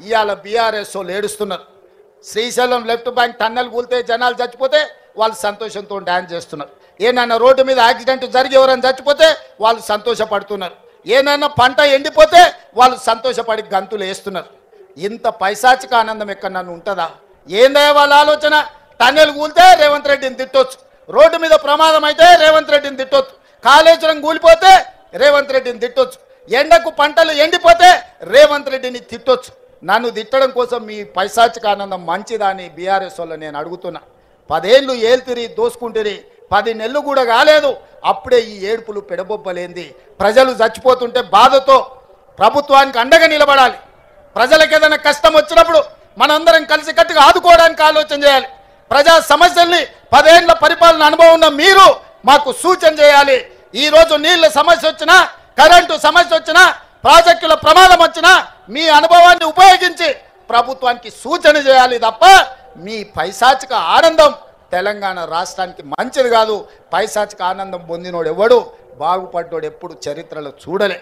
ఇవాళ బీఆర్ఎస్ వాళ్ళు ఏడుస్తున్నారు. శ్రీశైలం లెఫ్ట్ బ్యాంక్ టన్నెల్ కూలితే జనాలు చచ్చిపోతే వాళ్ళు సంతోషంతో డ్యాన్స్ చేస్తున్నారు. ఏనైనా రోడ్డు మీద యాక్సిడెంట్ జరిగి ఎవరైనా చచ్చిపోతే వాళ్ళు సంతోషపడుతున్నారు. ఏనైనా పంట ఎండిపోతే వాళ్ళు సంతోషపడి గంతులు వేస్తున్నారు. ఇంత పైశాచిక ఆనందం ఎక్కడన్నా ఉంటుందా? ఏందయ్య వాళ్ళ ఆలోచన? టన్నెల్ కూలితే రేవంత్ రెడ్డిని తిట్టొచ్చు, రోడ్డు మీద ప్రమాదం అయితే రేవంత్ రెడ్డిని తిట్టొచ్చు, కాళేశ్వరం కూలిపోతే రేవంత్ రెడ్డిని తిట్టొచ్చు, ఎండకు పంటలు ఎండిపోతే రేవంత్ రెడ్డిని తిట్టొచ్చు. నన్ను తిట్టడం కోసం మీ పైశాచిక ఆనందం మంచిదా అని బీఆర్ఎస్ వాళ్ళు నేను అడుగుతున్నా. 10 ఏళ్ళు ఏల్తిరి దోసుకుంటురి, 10 నెలలు కూడా కాలేదు, అప్పుడే ఈ ఏడుపులు పెడబొబ్బలేంది? ప్రజలు చచ్చిపోతుంటే బాధతో ప్రభుత్వానికి అండగా నిలబడాలి. ప్రజలకు ఏదైనా కష్టం వచ్చినప్పుడు మనందరం కలిసికట్టుగా ఆదుకోవడానికి ఆలోచన చేయాలి. ప్రజా సమస్యల్ని 10 ఏళ్ల పరిపాలన అనుభవం ఉన్న మీరు మాకు సూచన చేయాలి. ఈరోజు నీళ్ళ సమస్య వచ్చినా, కరెంటు సమస్య వచ్చినా, ప్రాజెక్టుల ప్రమాదం వచ్చినా మీ అనుభవాన్ని ఉపయోగించి ప్రభుత్వానికి సూచన చేయాలి తప్ప మీ పైశాచిక ఆనందం తెలంగాణ రాష్ట్రానికి మంచిది కాదు. పైశాచిక ఆనందం పొందినోడు ఎవడు బాగుపడ్డోడు ఎప్పుడు చరిత్రలో చూడలే.